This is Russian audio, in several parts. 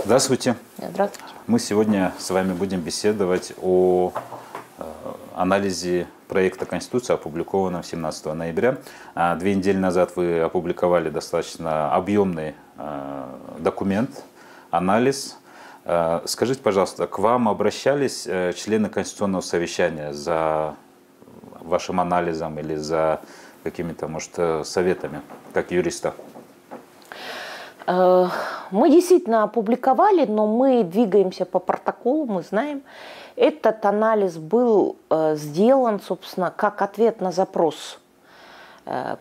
Здравствуйте. Здравствуйте. Мы сегодня с вами будем беседовать о анализе проекта Конституции, опубликованном 17 ноября. 2 недели назад вы опубликовали достаточно объемный документ, анализ. Скажите, пожалуйста, к вам обращались члены Конституционного совещания за вашим анализом или за какими-то, может, советами, как юриста? Мы действительно опубликовали, но мы двигаемся по протоколу, мы знаем. Этот анализ был сделан, собственно, как ответ на запрос.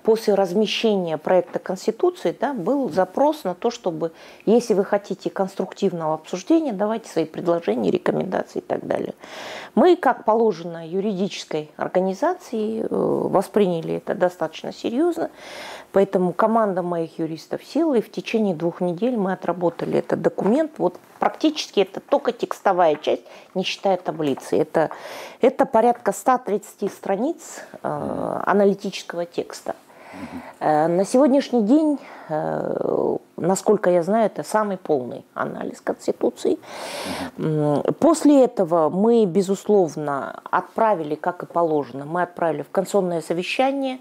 После размещения проекта Конституции, да, был запрос на то, чтобы, если вы хотите конструктивного обсуждения, давайте свои предложения, рекомендации и так далее. Мы, как положено юридической организации, восприняли это достаточно серьезно, поэтому команда моих юристов села, и в течение 2 недель мы отработали этот документ. Вот практически это только текстовая часть, не считая таблицы. Это порядка 130 страниц аналитического текста. На сегодняшний день, насколько я знаю, это самый полный анализ Конституции. После этого мы, безусловно, отправили, как и положено, мы отправили в Конституционное совещание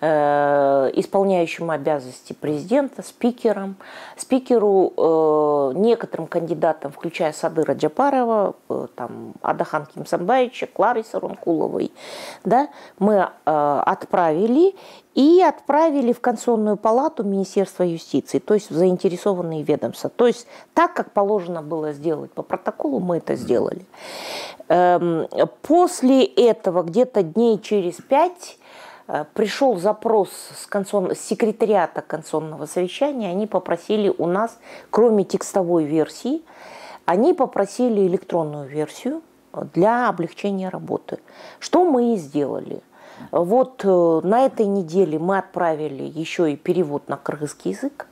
исполняющему обязанности президента, спикеру, некоторым кандидатам, включая Садыра Джапарова, Адахан Кимсанбаевича, Клары Саранкуловой, да, мы отправили в Конституционную палату Министерства юстиции, то есть в заинтересованные ведомства. То есть так, как положено было сделать по протоколу, мы это сделали. После этого, где-то дней через 5, пришел запрос с секретариата Конституционного совещания. Они попросили у нас, кроме текстовой версии, они попросили электронную версию для облегчения работы. Что мы и сделали. Вот на этой неделе мы отправили еще и перевод на кыргызский язык,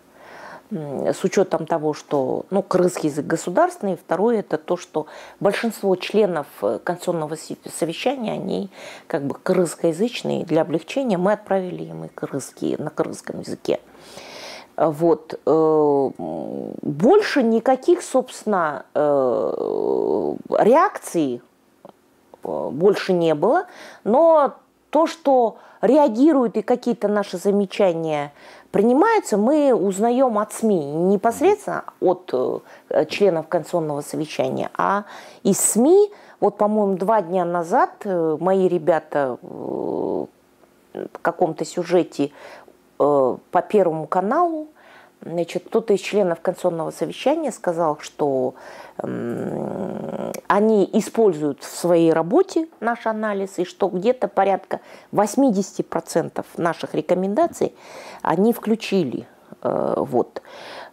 с учетом того, что кыргызский язык государственный, второе это то, что большинство членов Конституционного совещания, они как бы кыргызскоязычные, для облегчения мы отправили им и на кыргызском языке. Вот. Больше никаких, собственно, реакций больше не было, но то, что реагируют и какие-то наши замечания принимаются, мы узнаем от СМИ, не непосредственно от членов Конституционного совещания, а из СМИ. Вот, по-моему, 2 дня назад мои ребята в каком-то сюжете по Первому каналу, значит, кто-то из членов Конституционного совещания сказал, что они используют в своей работе наш анализ, и что где-то порядка 80% наших рекомендаций они включили. Вот.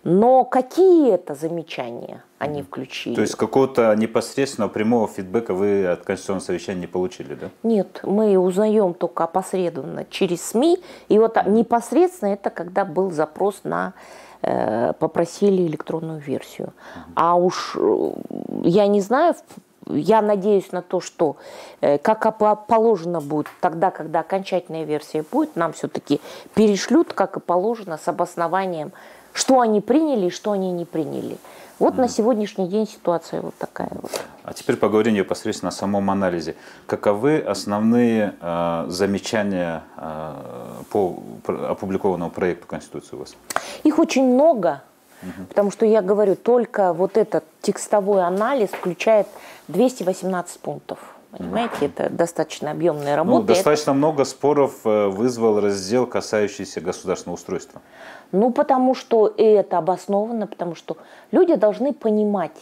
Но какие это замечания они включили? То есть какого-то непосредственного прямого фидбэка вы от Конституционного совещания не получили, да? Нет, мы узнаем только опосредованно через СМИ. И вот непосредственно это когда был запрос на попросили электронную версию. А уж я не знаю, я надеюсь на то, что как положено будет, тогда, когда окончательная версия будет, нам все-таки перешлют, как и положено, с обоснованием, что они приняли и что они не приняли. Вот на сегодняшний день ситуация вот такая вот. А теперь поговорим непосредственно о самом анализе. Каковы основные замечания по опубликованному проекту Конституции у вас? Их очень много, потому что, я говорю, только вот этот текстовой анализ включает 218 пунктов. Понимаете, это достаточно объемная работа. Достаточно много споров вызвал раздел, касающийся государственного устройства. Потому что это обосновано, потому что люди должны понимать,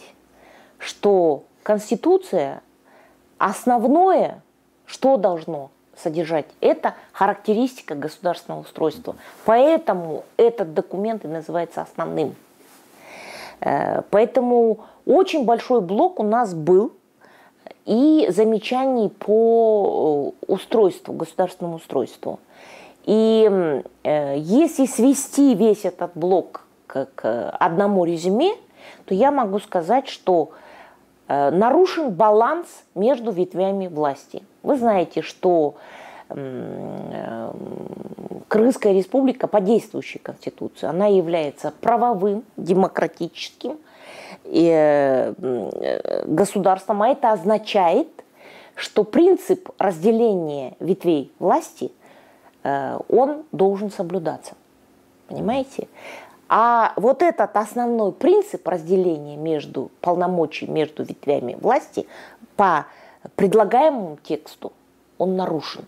что Конституция основное, что должно содержать, это характеристика государственного устройства. Поэтому этот документ и называется основным. Поэтому очень большой блок у нас был и замечаний по устройству, государственному устройству. И если свести весь этот блок к одному резюме, то я могу сказать, что нарушен баланс между ветвями власти. Вы знаете, что Крымская республика по действующей конституции, она является правовым, демократическим государством, а это означает, что принцип разделения ветвей власти, он должен соблюдаться. Понимаете? А вот этот основной принцип разделения между полномочий, между ветвями власти по предлагаемому тексту, он нарушен.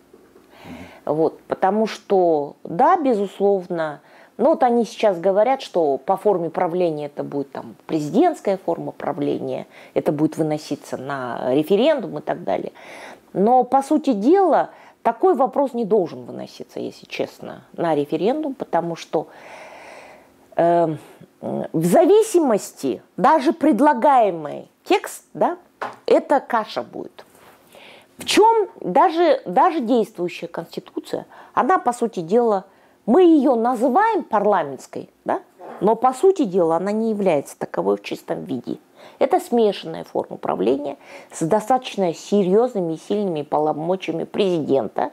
Вот, потому что, да, безусловно, ну вот они сейчас говорят, что по форме правления это будет там президентская форма правления, это будет выноситься на референдум и так далее. Но, по сути дела, такой вопрос не должен выноситься, если честно, на референдум, потому что в зависимости, даже предлагаемый текст, да, это каша будет. В чем даже действующая Конституция, она, по сути дела, мы ее называем парламентской, да, но, по сути дела, она не является таковой в чистом виде. Это смешанная форма правления с достаточно серьезными и сильными полномочиями президента.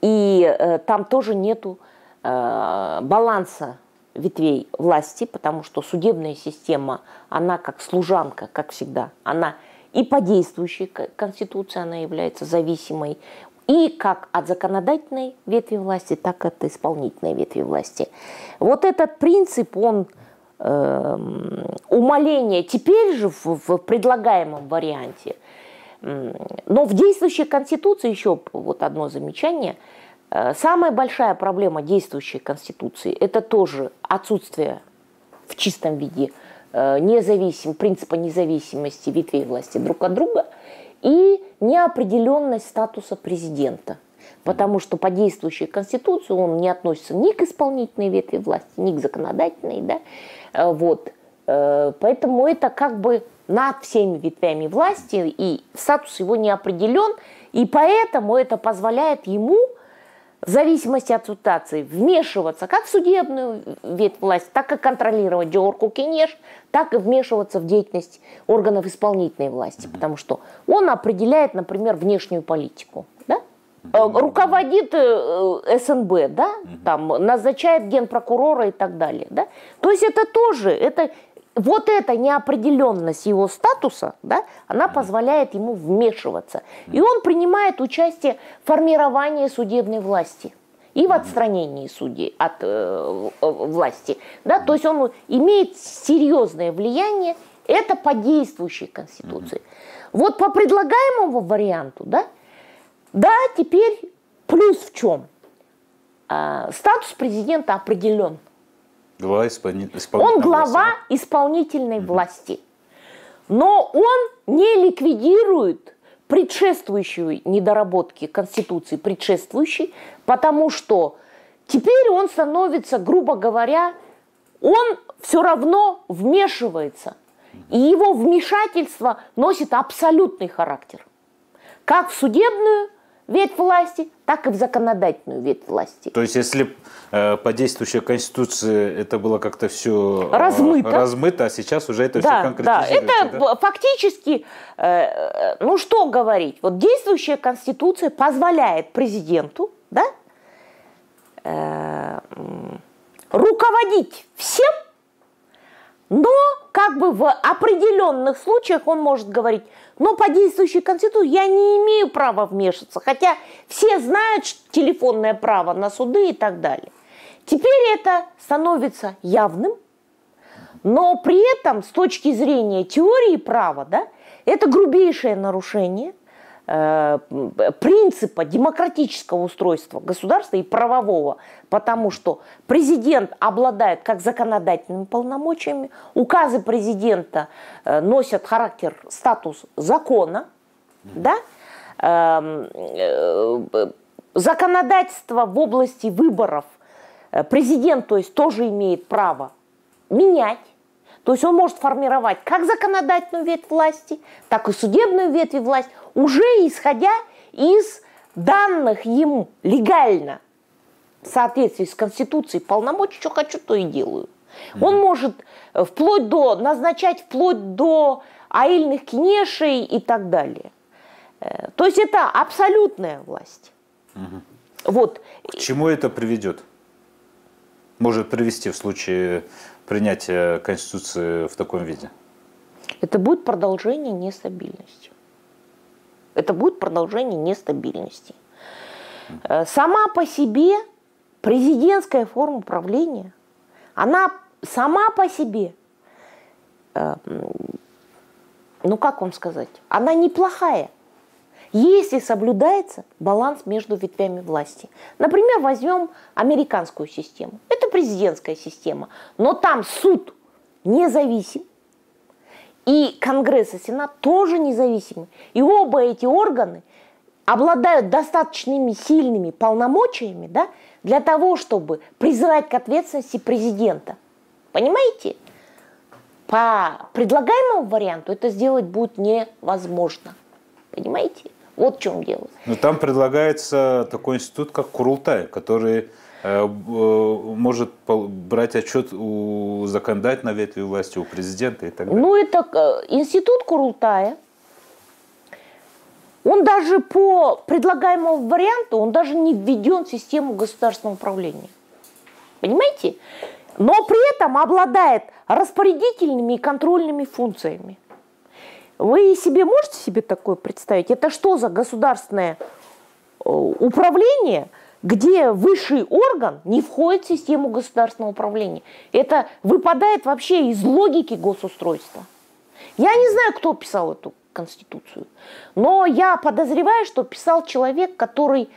И там тоже нету баланса ветвей власти, потому что судебная система, она как служанка, как всегда, она и по действующей Конституции она является зависимой, и как от законодательной ветви власти, так и от исполнительной ветви власти. Вот этот принцип, он умаление теперь же в предлагаемом варианте, но в действующей Конституции, еще вот одно замечание, самая большая проблема действующей Конституции – это тоже отсутствие в чистом виде принципа независимости ветвей власти друг от друга и неопределенность статуса президента. Потому что по действующей Конституции он не относится ни к исполнительной ветви власти, ни к законодательной. Да? Вот. Поэтому это как бы над всеми ветвями власти, и статус его не определен, и поэтому это позволяет ему в зависимости от ситуации вмешиваться как в судебную ветвь власти, так и контролировать Джорку Кенеш, так и вмешиваться в деятельность органов исполнительной власти, потому что он определяет, например, внешнюю политику, да? Руководит СНБ, да? Там, назначает генпрокурора и так далее. Да? То есть это тоже, вот эта неопределенность его статуса, да, она позволяет ему вмешиваться. И он принимает участие в формировании судебной власти и в отстранении судей от власти. Да? То есть он имеет серьезное влияние, это по действующей Конституции. Вот по предлагаемому варианту, да, теперь плюс в чем? Статус президента определен. Глава Он глава исполнительной власти. Но он не ликвидирует предшествующие недоработки Конституции, предшествующей, потому что теперь он становится, грубо говоря, он все равно вмешивается. И его вмешательство носит абсолютный характер. Как в судебную ветвь власти, так и в законодательную ветвь власти. То есть, если по действующей Конституции это было как-то все размыто, а сейчас уже это все конкретизируется. Да, это фактически, ну что говорить, вот действующая Конституция позволяет президенту, да, руководить всем, но как бы в определенных случаях он может говорить: но по действующей Конституции я не имею права вмешиваться, хотя все знают телефонное право на суды и так далее. Теперь это становится явным, но при этом с точки зрения теории права, да, это грубейшее нарушение принципа демократического устройства государства и правового, потому что президент обладает как законодательными полномочиями, указы президента носят характер, статус закона, да? Законодательство в области выборов президент, то есть, тоже имеет право менять. То есть он может формировать как законодательную ветвь власти, так и судебную ветвь власти, уже исходя из данных ему легально в соответствии с Конституцией полномочий, что хочу, то и делаю. Он может назначать вплоть до аильных кенешей и так далее. То есть это абсолютная власть. Вот. К чему это приведет? Может привести в случае принятия Конституции в таком виде? Это будет продолжение нестабильности. Это будет продолжение нестабильности. Сама по себе президентская форма правления, она сама по себе, ну как вам сказать, она неплохая, если соблюдается баланс между ветвями власти. Например, возьмем американскую систему. Это президентская система, но там суд независим, и Конгресс и Сенат тоже независимы. И оба эти органы обладают достаточными сильными полномочиями, да, для того, чтобы призывать к ответственности президента. Понимаете? По предлагаемому варианту это сделать будет невозможно. Понимаете? Вот в чем дело. Но там предлагается такой институт, как Курултай, который может брать отчет у законодательной ветви власти, у президента и так далее. Ну, это институт Курултая. Он даже по предлагаемому варианту, он даже не введен в систему государственного управления. Понимаете? Но при этом обладает распорядительными и контрольными функциями. Вы себе можете себе такое представить? Это что за государственное управление, где высший орган не входит в систему государственного управления? Это выпадает вообще из логики госустройства. Я не знаю, кто писал эту Конституцию, но я подозреваю, что писал человек, который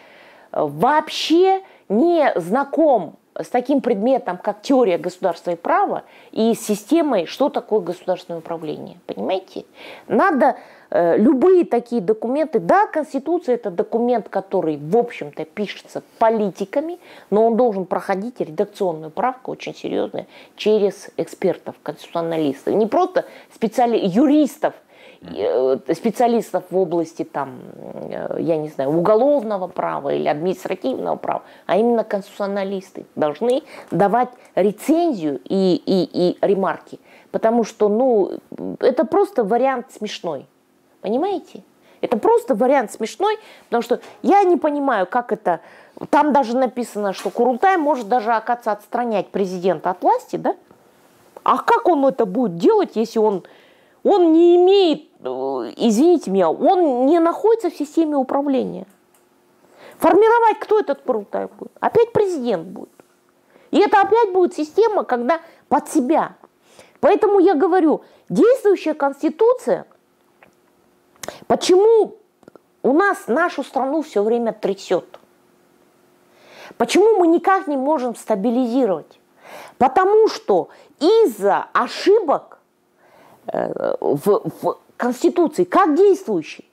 вообще не знаком с таким предметом, как теория государства и права, и с системой, что такое государственное управление. Понимаете? Надо любые такие документы. Да, Конституция – это документ, который, в общем-то, пишется политиками, но он должен проходить редакционную правку очень серьезную через экспертов, конституционалистов. Не просто юристов, специалистов в области там, я не знаю, уголовного права или административного права, а именно конституционалисты должны давать рецензию и ремарки, потому что, ну, это просто вариант смешной, понимаете? Это просто вариант смешной, потому что я не понимаю, как это, там даже написано, что Курултай может даже, оказывается, отстранять президента от власти, да? А как он это будет делать, если он не имеет, извините меня, он не находится в системе управления. Формировать кто этот Курултай будет? Опять президент будет. И это опять будет система, когда под себя. Поэтому я говорю, действующая Конституция, почему у нас нашу страну все время трясет? Почему мы никак не можем стабилизировать? Потому что из-за ошибок в Конституции, как действующей.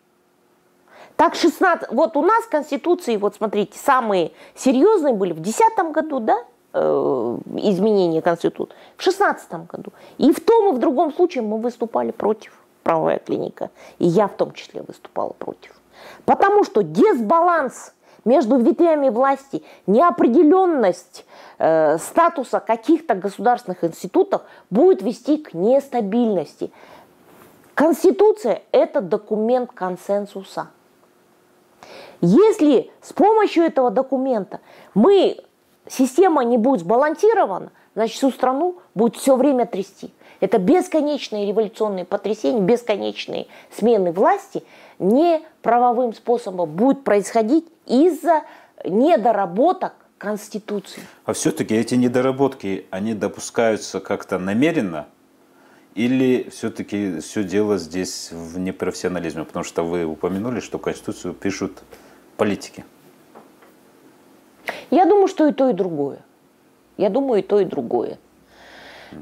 Так 16, вот у нас Конституции, вот смотрите, самые серьезные были в 2010 году, да, изменения Конституции, в 2016 году. И в том, и в другом случае мы выступали против, правовая клиника. И я в том числе выступала против. Потому что дисбаланс между ветвями власти, неопределенность статуса каких-то государственных институтов будет вести к нестабильности. Конституция – это документ консенсуса. Если с помощью этого документа система не будет сбалансирована, значит, всю страну будет все время трясти. Это бесконечные революционные потрясения, бесконечные смены власти не правовым способом будут происходить из-за недоработок Конституции. А все-таки эти недоработки, они допускаются как-то намеренно? Или все-таки все дело здесь в непрофессионализме? Потому что вы упомянули, что Конституцию пишут политики. Я думаю, что и то, и другое. Я думаю, и то, и другое.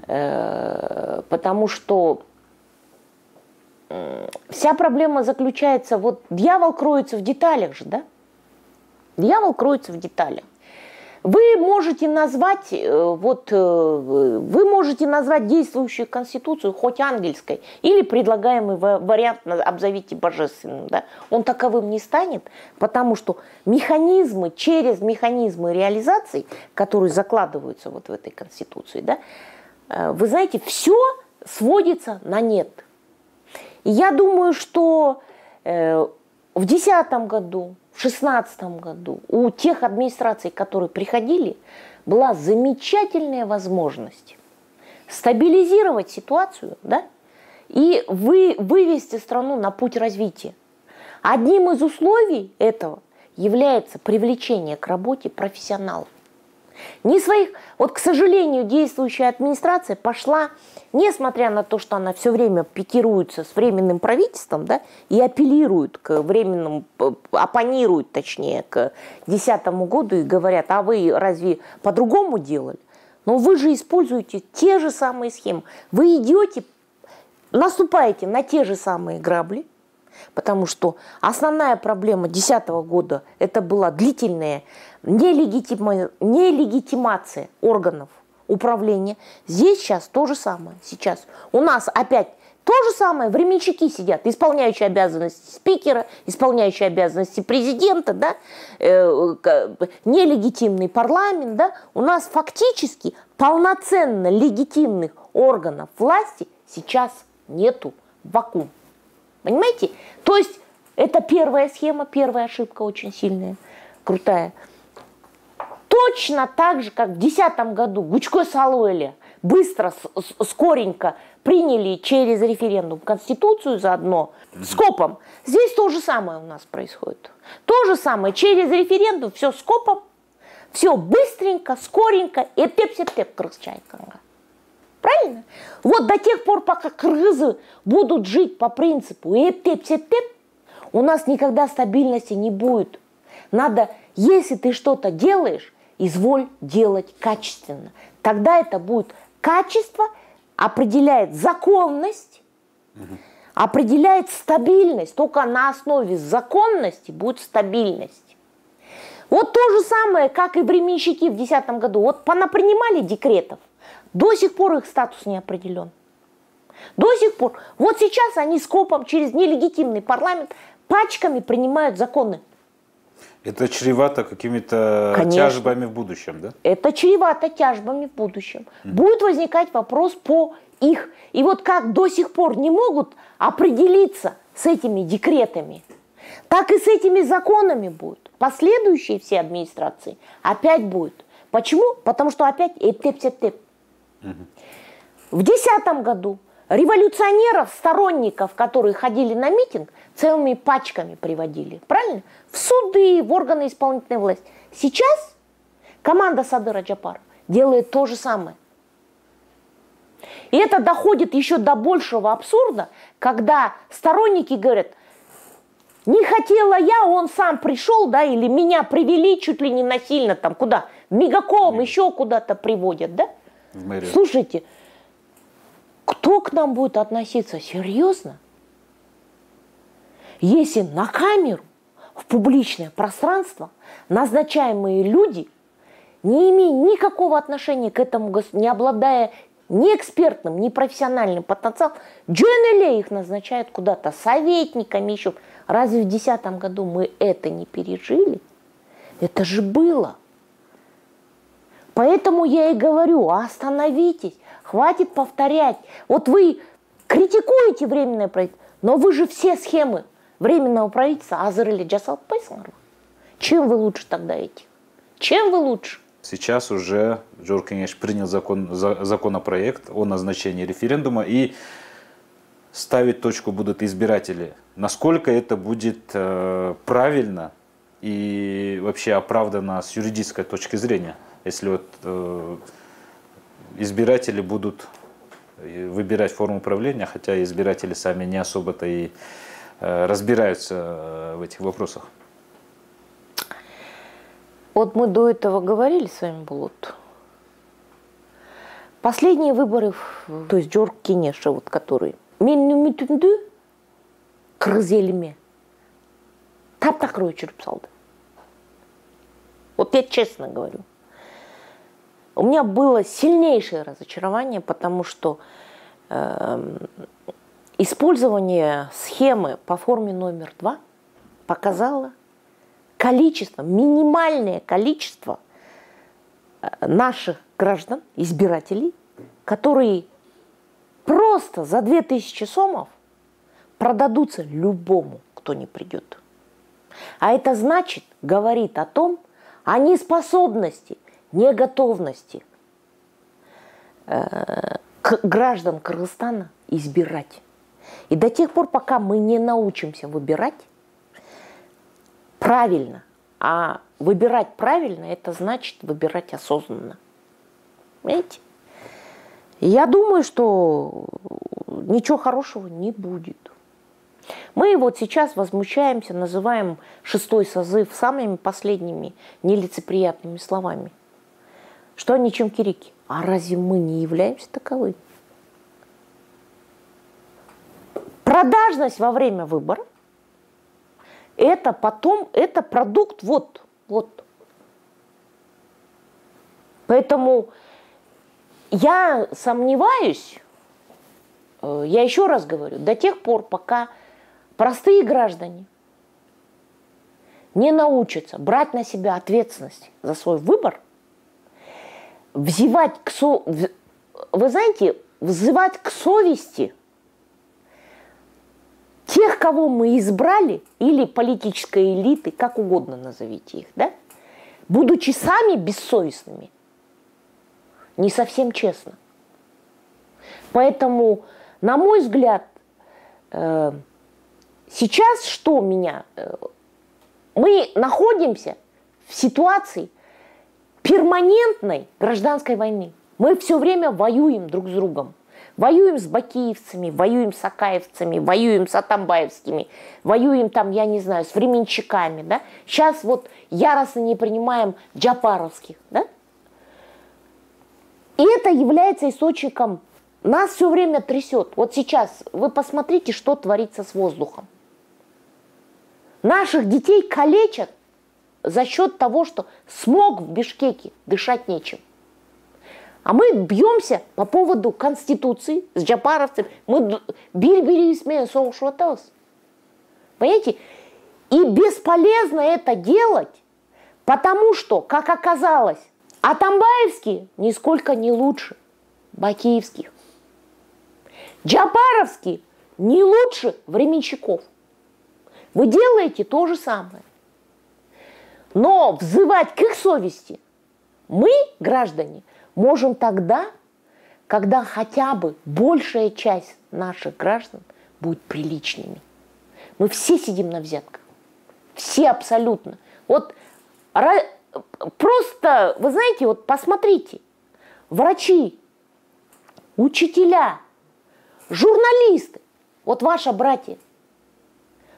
Потому что вся проблема заключается, вот дьявол кроется в деталях же, да? Дьявол кроется в деталях. Вы можете назвать действующую Конституцию хоть ангельской или предлагаемый вариант обзовите божественным. Да? Он таковым не станет, потому что через механизмы реализации, которые закладываются вот в этой Конституции, да, вы знаете, все сводится на нет. И я думаю, что в 2010 году, в 2016 году у тех администраций, которые приходили, была замечательная возможность стабилизировать ситуацию, да, и вывести страну на путь развития. Одним из условий этого является привлечение к работе профессионалов. Не своих, вот, к сожалению, действующая администрация пошла, несмотря на то, что она все время пикируется с временным правительством, да, и апеллирует к временному, оппонирует, точнее, к 2010 году и говорят, а вы разве по-другому делали? Но вы же используете те же самые схемы. Вы идете, наступаете на те же самые грабли, потому что основная проблема 2010 года это была длительная нелегитимация органов управления. Здесь сейчас то же самое. Сейчас у нас опять то же самое. Временщики сидят, исполняющие обязанности спикера, исполняющие обязанности президента, да, нелегитимный парламент. Да. У нас фактически полноценно легитимных органов власти сейчас нету. Вакуум. Понимаете? То есть это первая схема, первая ошибка очень сильная, крутая. Точно так же, как в 2010 году Гучко Салуэля быстро, скоренько приняли через референдум Конституцию заодно, скопом. Здесь то же самое у нас происходит. То же самое, через референдум все скопом, все быстренько, скоренько, и эптеп-септеп крыс-чайканга. Правильно? Вот до тех пор, пока кыргызы будут жить по принципу эптеп-септеп, у нас никогда стабильности не будет. Надо, если ты что-то делаешь, изволь делать качественно. Тогда это будет качество, определяет законность, определяет стабильность. Только на основе законности будет стабильность. Вот то же самое, как и временщики в 2010 году. Вот понапринимали декретов, до сих пор их статус не определен. До сих пор. Вот сейчас они скопом через нелегитимный парламент пачками принимают законы. Это чревато какими-то тяжбами в будущем, да? Это чревато тяжбами в будущем. Будет возникать вопрос по их. И вот как до сих пор не могут определиться с этими декретами, так и с этими законами будет. Последующие все администрации опять будет. Почему? Потому что опять эптеп-септеп. В 2010 году революционеров, сторонников, которые ходили на митинг, целыми пачками приводили. Правильно? В суды, в органы исполнительной власти. Сейчас команда Садыра Джапарова делает то же самое. И это доходит еще до большего абсурда, когда сторонники говорят, не хотела я, он сам пришел, да, или меня привели чуть ли не насильно, там, куда? В Мегаком, еще куда-то приводят, да? Слушайте, кто к нам будет относиться серьезно, если на камеру, в публичное пространство назначаемые люди, не имея никакого отношения к этому, не обладая ни экспертным, ни профессиональным потенциалом, дженеле их назначают куда-то советниками еще. Разве в 2010 году мы это не пережили? Это же было. Поэтому я и говорю, остановитесь, хватит повторять. Вот вы критикуете временное правительство, но вы же все схемы временного правительства азырыли жасалпайсыңар. Чем вы лучше тогда эти? Чем вы лучше? Сейчас уже Жорж Кеңеш принял законопроект о назначении референдума, и ставить точку будут избиратели. Насколько это будет правильно и вообще оправдано с юридической точки зрения, если вот избиратели будут выбирать форму управления, хотя избиратели сами не особо-то и разбираются в этих вопросах. Вот мы до этого говорили с вами, Булут. Последние выборы, то есть Жорж Кеңеш, вот который, мен үмітімді қырғыз еліме тап-тақыр өшіріп салды. Вот я честно говорю. У меня было сильнейшее разочарование, потому что использование схемы по форме номер 2 показало количество, минимальное количество наших граждан, избирателей, которые просто за 2000 сомов продадутся любому, кто не придет. А это значит, говорит о том, о неспособности, неготовности граждан Кыргызстана избирать. И до тех пор, пока мы не научимся выбирать правильно, а выбирать правильно, это значит выбирать осознанно. Понимаете? Я думаю, что ничего хорошего не будет. Мы вот сейчас возмущаемся, называем 6-й созыв самыми последними нелицеприятными словами. Что они чемкирики? А разве мы не являемся таковыми? Продажность во время выбора – это потом, это продукт вот. Поэтому я сомневаюсь, я еще раз говорю, до тех пор, пока простые граждане не научатся брать на себя ответственность за свой выбор, взывать к совести тех, кого мы избрали, или политической элиты, как угодно назовите их, да, будучи сами бессовестными, не совсем честно. Поэтому, на мой взгляд, сейчас что меня... Мы находимся в ситуации перманентной гражданской войны. Мы все время воюем друг с другом. Воюем с бакиевцами, воюем с акаевцами, воюем с атамбаевскими, воюем там, я не знаю, с временщиками. Да? Сейчас вот яростно не принимаем джапаровских. Да? И это является источником, нас все время трясет. Вот сейчас вы посмотрите, что творится с воздухом. Наших детей калечат за счет того, что смог в Бишкеке, дышать нечем. А мы бьемся по поводу Конституции с джапаровцами. Мы понимаете? И бесполезно это делать, потому что, как оказалось, атамбаевские нисколько не лучше бакиевских. Джапаровские не лучше временщиков. Вы делаете то же самое. Но взывать к их совести мы, граждане, можем тогда, когда хотя бы большая часть наших граждан будет приличными. Мы все сидим на взятках. Все абсолютно. Вот просто, вы знаете, вот посмотрите. Врачи, учителя, журналисты. Вот ваши братья.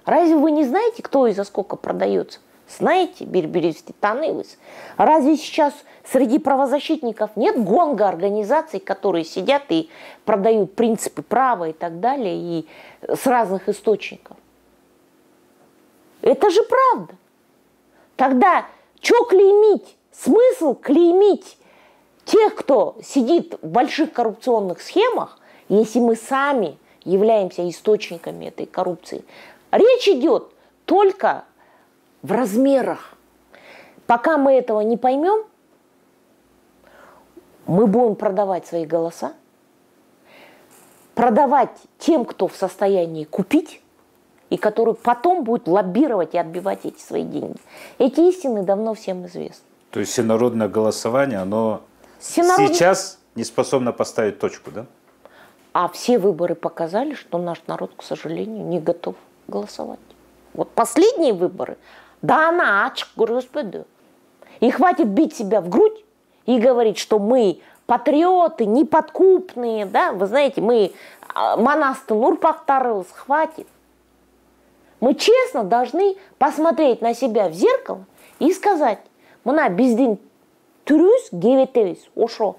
Разве вы не знаете, кто и за сколько продается? Знаете, Бирбиревский Танылыс? Разве сейчас среди правозащитников нет гонга организаций, которые сидят и продают принципы права и так далее, и с разных источников? Это же правда. Тогда что клеймить? Смысл клеймить тех, кто сидит в больших коррупционных схемах, если мы сами являемся источниками этой коррупции? Речь идет только в размерах. Пока мы этого не поймем, мы будем продавать свои голоса, продавать тем, кто в состоянии купить, и который потом будет лоббировать и отбивать эти свои деньги. Эти истины давно всем известны. То есть всенародное голосование, оно сейчас не способно поставить точку, да? А все выборы показали, что наш народ, к сожалению, не готов голосовать. Вот последние выборы, да она ачк, господи. И хватит бить себя в грудь и говорить, что мы патриоты, неподкупные, да, вы знаете, мы монасты Нурпахтарылс, хватит. Мы честно должны посмотреть на себя в зеркало и сказать, мына биздин түрүс геветевис, ошо.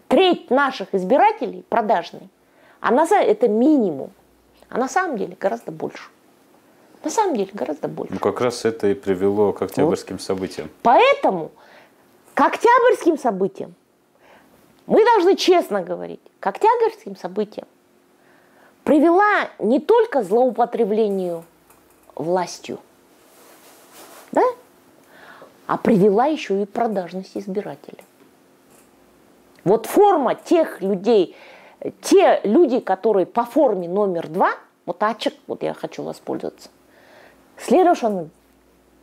Треть наших избирателей продажные, а на самом деле это минимум, а на самом деле гораздо больше. На самом деле гораздо больше. Ну как раз это и привело к октябрьским событиям. Поэтому к октябрьским событиям мы должны честно говорить, к октябрьским событиям привела не только злоупотреблению властью, да, а привела еще и продажность избирателя. Вот форма тех людей, те люди, которые по форме номер 2, вот ачек, вот я хочу воспользоваться. Следующий,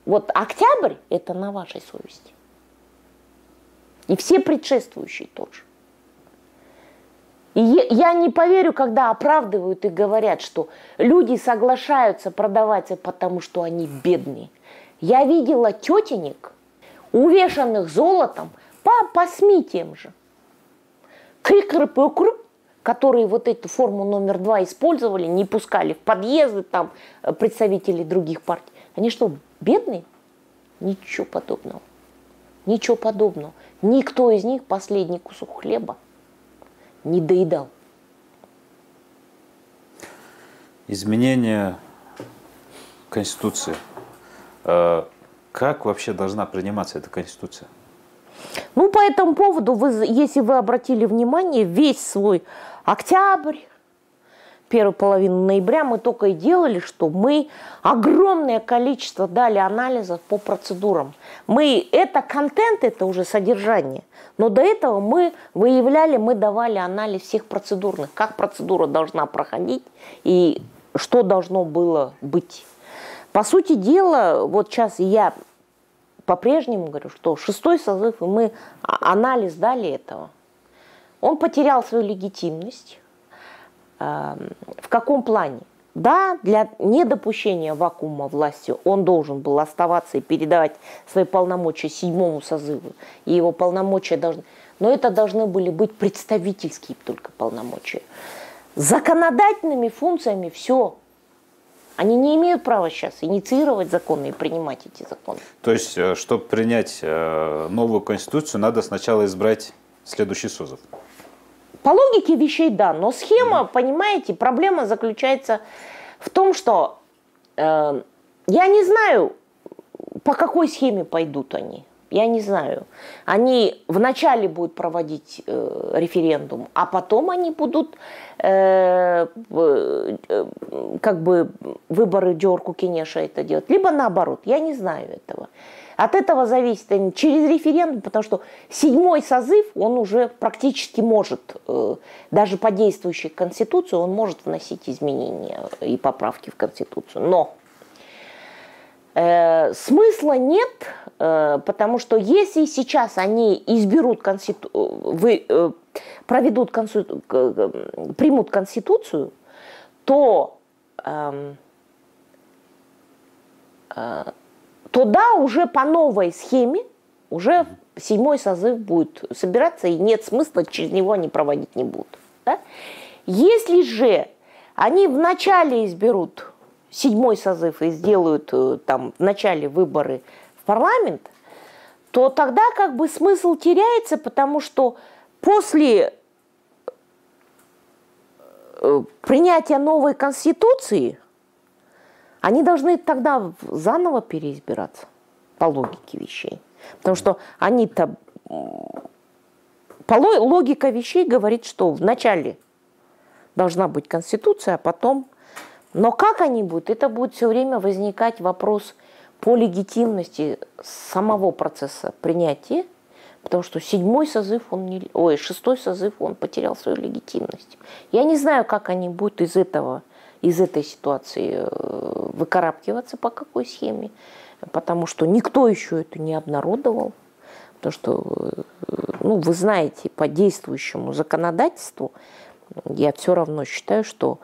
вот октябрь, это на вашей совести. И все предшествующие тоже. И я не поверю, когда оправдывают и говорят, что люди соглашаются продавать, потому что они бедные. Я видела тетенек, увешанных золотом, по СМИ тем же. Крик-рып-укрып, которые вот эту форму номер 2 использовали, не пускали в подъезды там представителей других партий. Они что, бедные? Ничего подобного. Ничего подобного. Никто из них последний кусок хлеба не доедал. Изменение Конституции. Как вообще должна приниматься эта Конституция? Ну, по этому поводу, если вы обратили внимание, весь свой октябрь, первую половину ноября мы только и делали, что мы огромное количество дали анализов по процедурам. Это контент, это уже содержание. Но до этого мы давали анализ всех процедурных, как процедура должна проходить и что должно было быть. По сути дела, вот сейчас я по-прежнему говорю, что 6-й созыв, и мы анализ дали этого. Он потерял свою легитимность. В каком плане? Да, для недопущения вакуума власти он должен был оставаться и передавать свои полномочия 7-му созыву, и его полномочия должны... Но это должны были быть представительские только полномочия. Законодательными функциями все. Они не имеют права сейчас инициировать законы и принимать эти законы. То есть, чтобы принять новую Конституцию, надо сначала избрать следующий созыв? По логике вещей, да. Но схема, понимаете, проблема заключается в том, что я не знаю, по какой схеме пойдут они. Я не знаю. Они вначале будут проводить референдум, а потом они будут как бы выборы Джорку Кенеша это делать. Либо наоборот, я не знаю этого. От этого зависит через референдум, потому что 7-й созыв, он уже практически может, даже по действующей Конституции, он может вносить изменения и поправки в Конституцию. Но смысла нет, потому что если сейчас они примут Конституцию, то да, уже по новой схеме, уже 7-й созыв будет собираться, и нет смысла, через него они проводить не будут. Да? Если же они вначале изберут 7-й созыв и сделают там в начале выборы в парламент, то тогда как бы смысл теряется, потому что после принятия новой Конституции они должны тогда заново переизбираться, по логике вещей. Потому что они-то... Логика вещей говорит, что вначале должна быть Конституция, а потом... Но как они будут? Это будет все время возникать вопрос по легитимности самого процесса принятия, потому что 7-й созыв, 6-й созыв, он потерял свою легитимность. Я не знаю, как они будут из этой ситуации выкарабкиваться, по какой схеме, потому что никто еще это не обнародовал. Потому что, вы знаете, по действующему законодательству я все равно считаю, что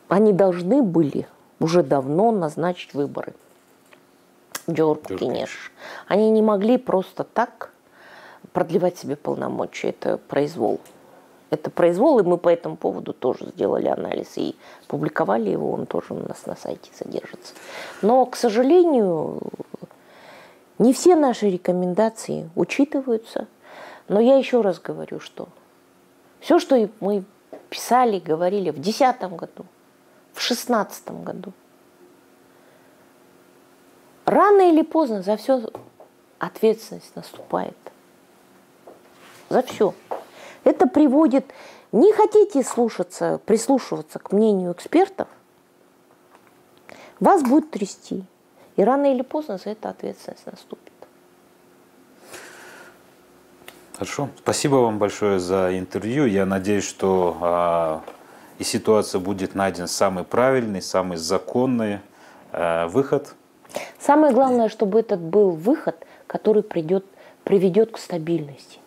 они должны были уже давно назначить выборы. Джорку Кенеш. Они не могли просто так продлевать себе полномочия. Это произвол. Это произвол, и мы по этому поводу тоже сделали анализ и публиковали его, он тоже у нас на сайте содержится. Но, к сожалению, не все наши рекомендации учитываются. Но я еще раз говорю, что все, что мы писали, говорили в 2010 году, в 2016 году, рано или поздно за все ответственность наступает. За все. Это приводит... Не хотите прислушиваться к мнению экспертов, вас будет трясти. И рано или поздно за это ответственность наступит. Хорошо. Спасибо вам большое за интервью. Я надеюсь, что и ситуация будет найден самый правильный, самый законный выход. Самое главное, чтобы этот был выход, который приведет к стабильности.